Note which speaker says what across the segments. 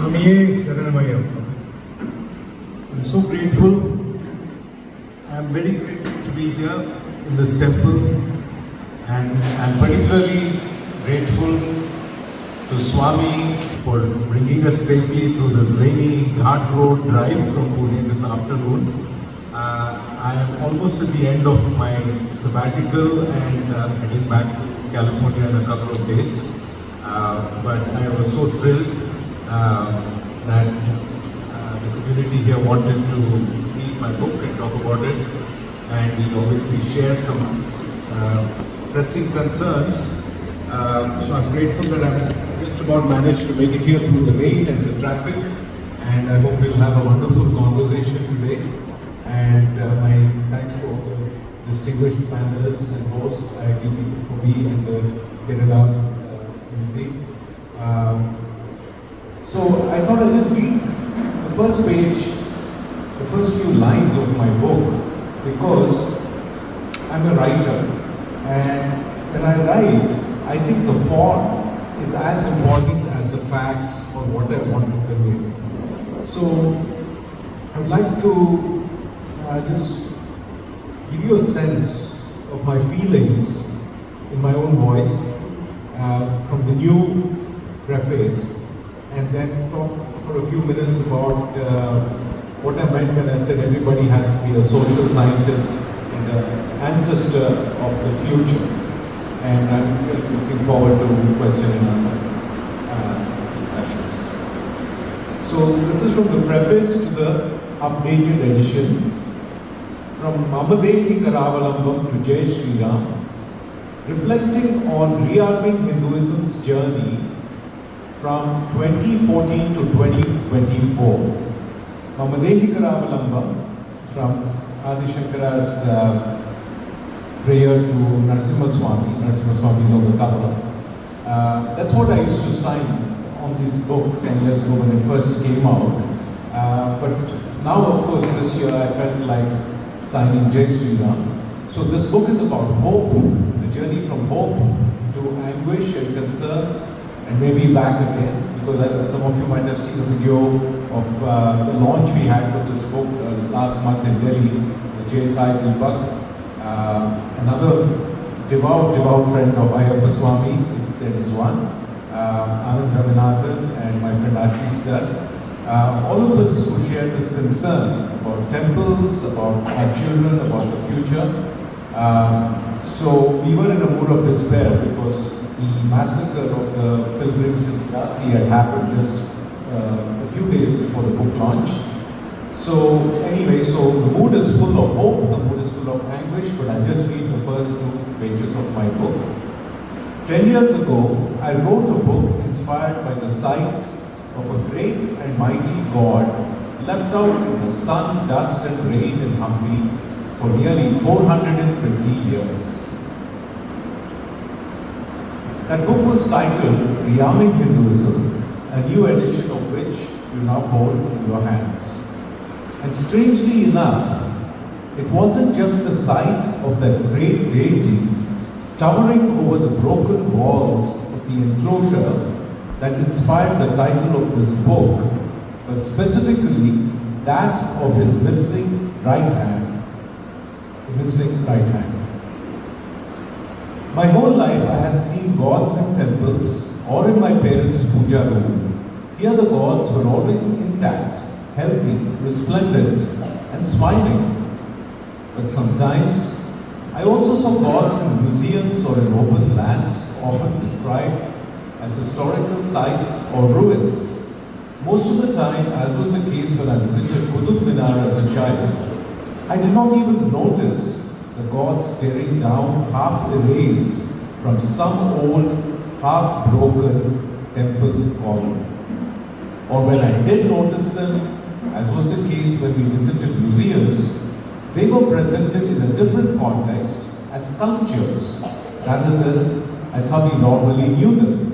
Speaker 1: Swamiye Sharanamaya. I'm so grateful. I'm very grateful to be here in this temple, and I'm particularly grateful to Swami for bringing us safely through this rainy Ghat Road drive from Pune this afternoon. I am almost at the end of my sabbatical and heading back to California in a couple of days. But I was so thrilled that the community here wanted to read my book and talk about it, and we obviously share some pressing concerns. So I'm grateful that I've just about managed to make it here through the rain and the traffic, and I hope we'll have a wonderful conversation today. And my thanks to all the distinguished panelists and hosts, IIT for me and Kerala Samiti. So I thought I'd just read the first page, the first few lines of my book, because I'm a writer, and when I write, I think the form is as important as the facts or what I want to convey. So I'd like to just give you a sense of my feelings in my own voice from the new preface, and then talk for a few minutes about what I meant when I said everybody has to be a social scientist and an ancestor of the future. And I'm looking forward to question and answer discussions. So this is from the preface to the updated edition. From Mamadehi Karavalambam to Jai Shri Ram, reflecting on rearming Hinduism's journey from 2014 to 2024. Mamadehi Karavalambam from Adi Shankara's prayer to Narasimha Swami. Narasimha Swami is on the cover. That's what I used to sign on this book 10 years ago when it first came out. But now, of course, this year I felt like signing Jai Shri Ram. So this book is about hope, the journey from hope to anguish and concern, and maybe back again, because some of you might have seen a video of the launch we had for this book last month in Delhi, the Jai Sai Deepak, another devout friend of Ayyappa Swami, if there is one, Anand Ramanathan, and my friend Ashish Dutt. All of us who share this concern about temples, about our children, about the future. So we were in a mood of despair because the massacre of the pilgrims in Kasi had happened just a few days before the book launch. So anyway, so the mood is full of hope, the mood is full of anguish, but I'll just read the first 2 pages of my book. 10 years ago, I wrote a book inspired by the sight of a great and mighty God left out in the sun, dust and rain in Hampi for nearly 450 years. That book was titled Rearming Hinduism, a new edition of which you now hold in your hands. And strangely enough, it wasn't just the sight of that great deity towering over the broken walls of the enclosure that inspired the title of this book, but specifically that of his missing right hand. The missing right hand. My whole life I had seen gods in temples or in my parents' puja room. Here the gods were always intact, healthy, resplendent, and smiling. But sometimes I also saw gods in museums or in open lands, often described as historical sites or ruins. Most of the time, as was the case when I visited Qutub Minar as a child, I did not even notice the gods staring down half erased from some old, half-broken temple column. Or when I did notice them, as was the case when we visited museums, they were presented in a different context as sculptures rather than as how we normally knew them.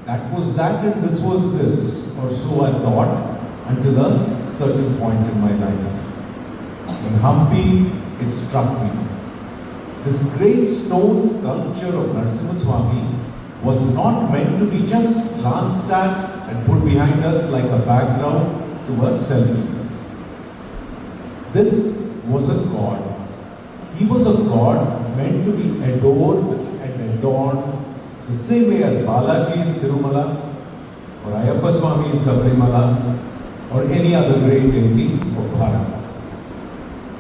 Speaker 1: That was that and this was this, or so I thought, until a certain point in my life. In Hampi, it struck me. This great stone sculpture of Narasimha Swami was not meant to be just glanced at and put behind us like a background to a selfie. This was a God. He was a God meant to be adored and adorned the same way as Balaji in Tirumala or Ayyappa Swami in Sabarimala or any other great deity of Bharat.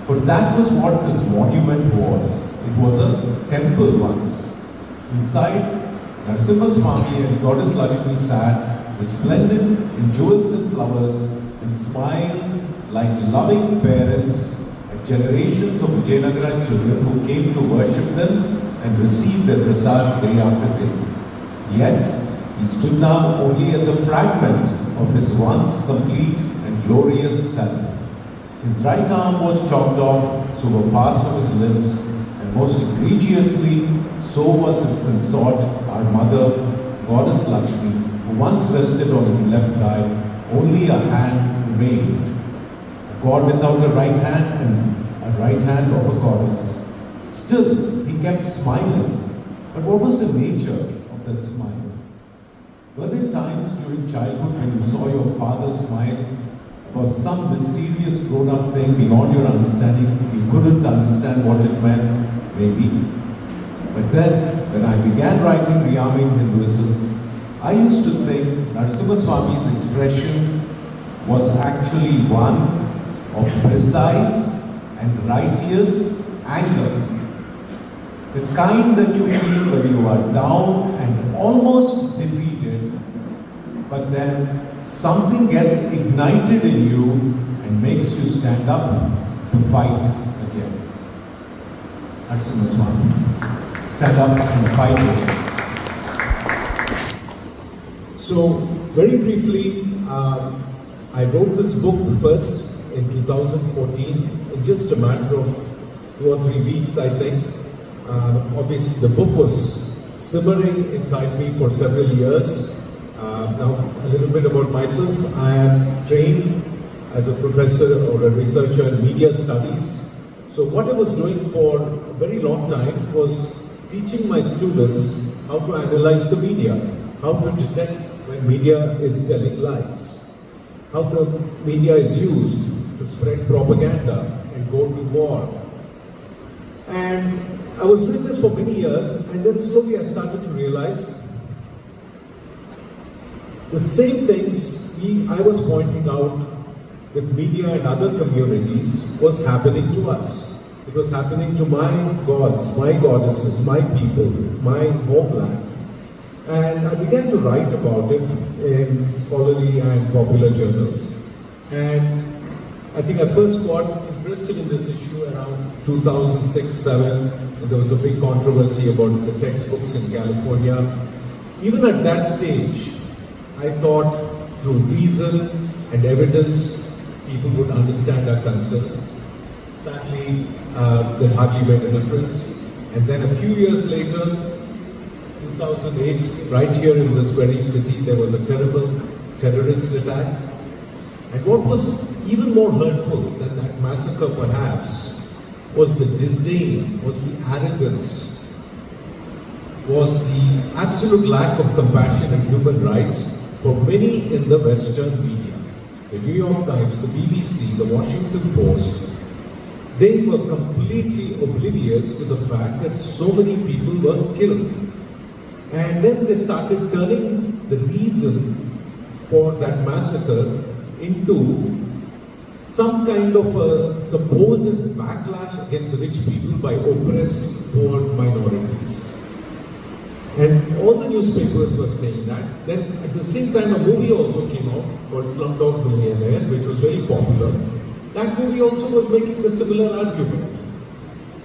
Speaker 1: For that was what this monument was. It was a temple once. Inside, Narasimha Swami and Goddess Lakshmi sat, resplendent in jewels and flowers, and smiled like loving parents at generations of Vijayanagara children who came to worship them and receive their prasad day after day. Yet, he stood now only as a fragment of his once complete and glorious self. His right arm was chopped off, so were parts of his limbs, and most egregiously, so was his consort, our mother, Goddess Lakshmi, who once rested on his left thigh. Only a hand remained. A god without a right hand and a right hand of a goddess. Still, he kept smiling. But what was the nature of that smile? Were there times during childhood when you saw your father smile about some mysterious grown-up thing beyond your understanding? You couldn't understand what it meant, maybe. But then, when I began writing Rearming Hinduism, I used to think Narasimha Swami's expression was actually one of precise and righteous anger. The kind that you feel when you are down and almost defeated, but then something gets ignited in you and makes you stand up to fight again. Narasimha Swami, stand up and fight again. So, very briefly, I wrote this book first in 2014, in just a matter of 2 or 3 weeks, I think. Obviously, the book was simmering inside me for several years. Now, a little bit about myself. I am trained as a professor or a researcher in media studies. So what I was doing for a very long time was teaching my students how to analyze the media, how to detect when media is telling lies, how the media is used to spread propaganda and go to war. And I was doing this for many years, and then slowly I started to realize the same things I was pointing out with media and other communities was happening to us. It was happening to my gods, my goddesses, my people, my homeland. And I began to write about it in scholarly and popular journals. And I think I first got interested in this issue around 2006-07. There was a big controversy about the textbooks in California. Even at that stage, I thought through reason and evidence, people would understand our concerns. Sadly, that hardly made a difference. And then a few years later, 2008, right here in this very city, there was a terrible terrorist attack. And what was even more hurtful than that massacre perhaps was the disdain, was the arrogance, was the absolute lack of compassion and human rights for many in the Western media. The New York Times, the BBC, the Washington Post, they were completely oblivious to the fact that so many people were killed. And then they started turning the reason for that massacre into some kind of a supposed backlash against rich people by oppressed poor minorities. And all the newspapers were saying that. Then at the same time a movie also came out called Slumdog Millionaire, which was very popular. That movie also was making the similar argument.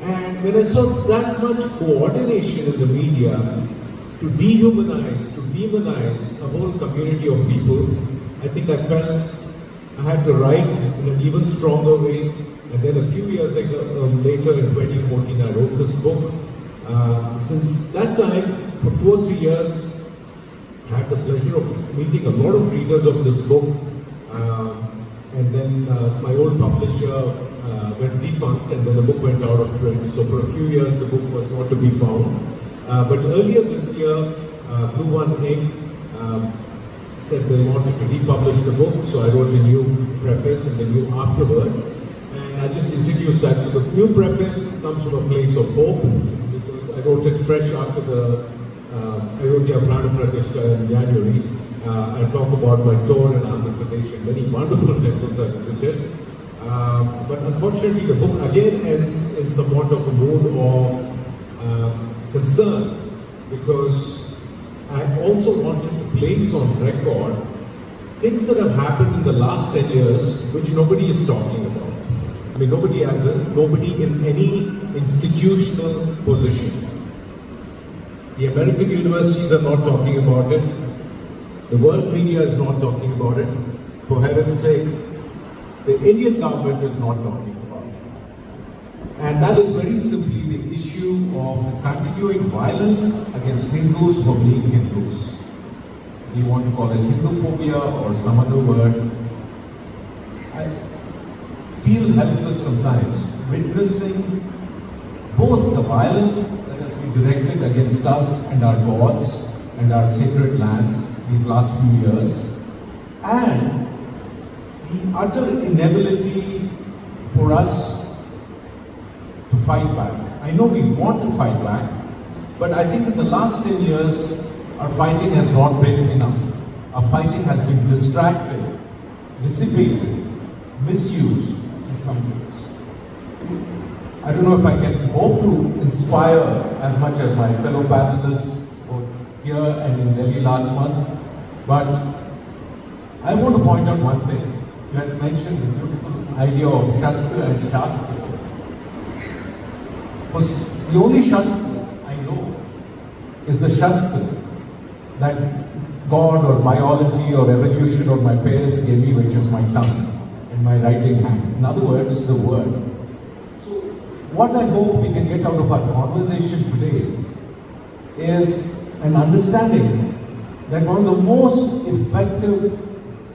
Speaker 1: And when I saw that much coordination in the media to dehumanize, to demonize a whole community of people, I think I felt I had to write in an even stronger way. And then a few years later, in 2014, I wrote this book. Since that time, for 2 or 3 years, I had the pleasure of meeting a lot of readers of this book. And then my old publisher went defunct, and then the book went out of print. So for a few years, the book was not to be found. But earlier this year, Blue One Inc. Said they wanted to republish the book, so I wrote a new preface and a new afterword. And I just introduced that. So the new preface comes from a place of hope, because I wrote it fresh after the Ayodhya Prana Pratishtha in January. I talk about my tour in Andhra Pradesh and many wonderful temples I visited. But unfortunately, the book again ends in somewhat of a mood of concern, because I also wanted to place on record things that have happened in the last 10 years which nobody is talking about. I mean, nobody in any institutional position. The American universities are not talking about it. The world media is not talking about it. For heaven's sake, the Indian government is not talking about it. And that is very simply the issue of continuing violence against Hindus for being Hindus. You want to call it Hinduphobia or some other word. I feel helpless sometimes witnessing both the violence that has been directed against us and our gods and our sacred lands these last few years, and the utter inability for us to fight back. I know we want to fight back, but I think in the last 10 years, our fighting has not been enough. Our fighting has been distracted, dissipated, misused in some ways. I don't know if I can hope to inspire as much as my fellow panelists both here and in Delhi last month, but I want to point out one thing. You had mentioned the beautiful idea of Shastra and Shastra. Because the only Shastra I know is the Shastra that God or biology or evolution or my parents gave me, which is my tongue and my writing hand. In other words, the word. So what I hope we can get out of our conversation today is an understanding that one of the most effective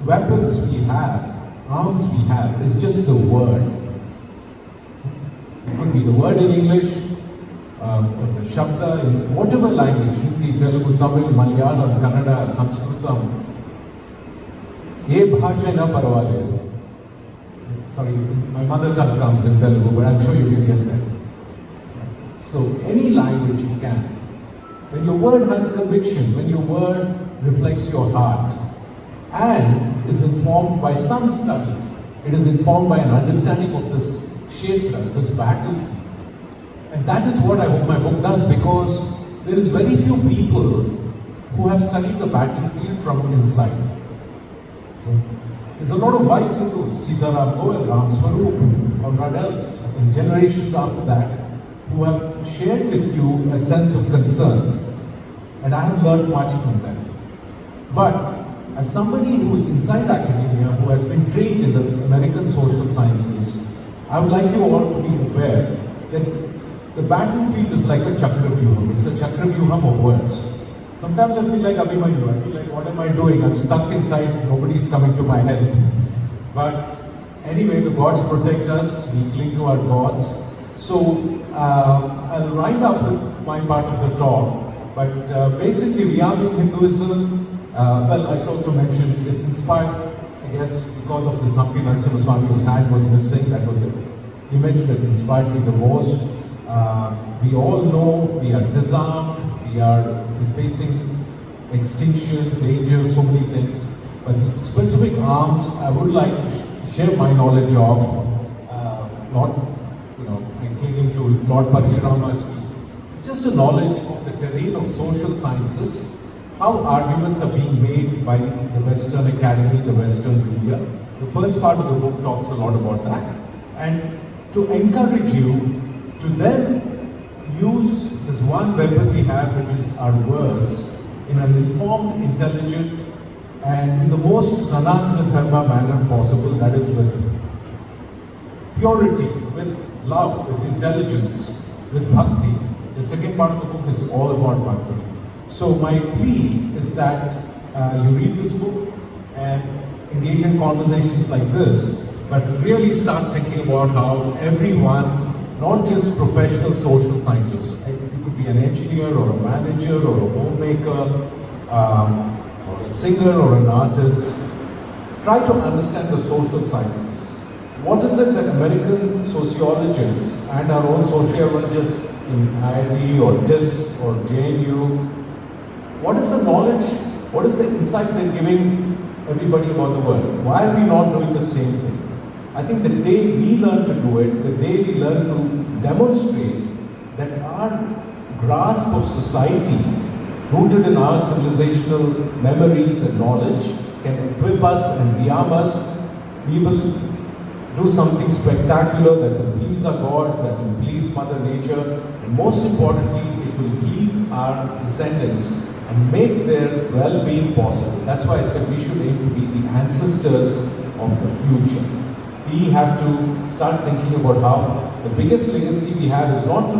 Speaker 1: weapons we have, arms we have, is just the word. It could be the word in English, or the Shabda in whatever language, Hindi, Telugu, Tamil, Malayalam, Kannada, Sanskritam. Ye bhasha na parvaledu. Sorry, my mother tongue comes in Telugu, but I'm sure you can guess that. So any language you can. When your word has conviction, when your word reflects your heart, and is informed by some study, it is informed by an understanding of this kshetra, this battlefield. And that is what I hope my book does, because there is very few people who have studied the battlefield from inside. There's a lot of wise Hindus, Sitaram Goel, Ram Swarup, or what else, in generations after that, who have shared with you a sense of concern. And I have learned much from them. But as somebody who is inside academia, who has been trained in the American social sciences, I would like you all to be aware that the battlefield is like a chakravyuham. It's a chakravyuham of words. Sometimes I feel like Abhimanyu. I feel like, what am I doing? I'm stuck inside, nobody's coming to my help. But anyway, the gods protect us, we cling to our gods. So I'll wind up with my part of the talk. But basically, Vyamin Hinduism, well, I should also mention, it's inspired, I guess, because of this Hampi Narasimha Swami whose hand was missing. That was an image that inspired me the most. We all know we are disarmed, we are facing extinction, danger, so many things. But the specific arms I would like to share my knowledge of, not, clinging to Lord Parashurama's speech. It's just a knowledge of the terrain of social sciences, how arguments are being made by the Western Academy, the Western media. The first part of the book talks a lot about that. And to encourage you to then use this one weapon we have, which is our words, in an informed, intelligent, and in the most Sanatana Dharma manner possible, that is with purity, with love, with intelligence, with bhakti. The second part of the book is all about bhakti. So my plea is that you read this book and engage in conversations like this, but really start thinking about how everyone, not just professional social scientists, you could be an engineer or a manager or a homemaker, or a singer or an artist. Try to understand the social sciences. What is it that American sociologists and our own sociologists in IIT or TIS or JNU, what is the knowledge, what is the insight they're giving everybody about the world? Why are we not doing the same thing? I think the day we learn to do it, the day we learn to demonstrate that our grasp of society, rooted in our civilizational memories and knowledge, can equip us and rearm us, we will do something spectacular that will please our gods, that will please Mother Nature, and most importantly, it will please our descendants and make their well-being possible. That's why I said we should aim to be the ancestors of the future. We have to start thinking about how the biggest legacy we have is not to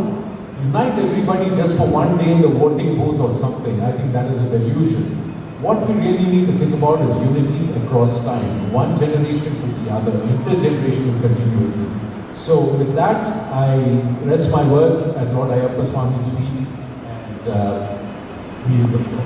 Speaker 1: unite everybody just for one day in the voting booth or something. I think that is a delusion. What we really need to think about is unity across time, one generation to the other, intergenerational continuity. So with that, I rest my words at Lord Ayyappa Swami's feet and yield the floor.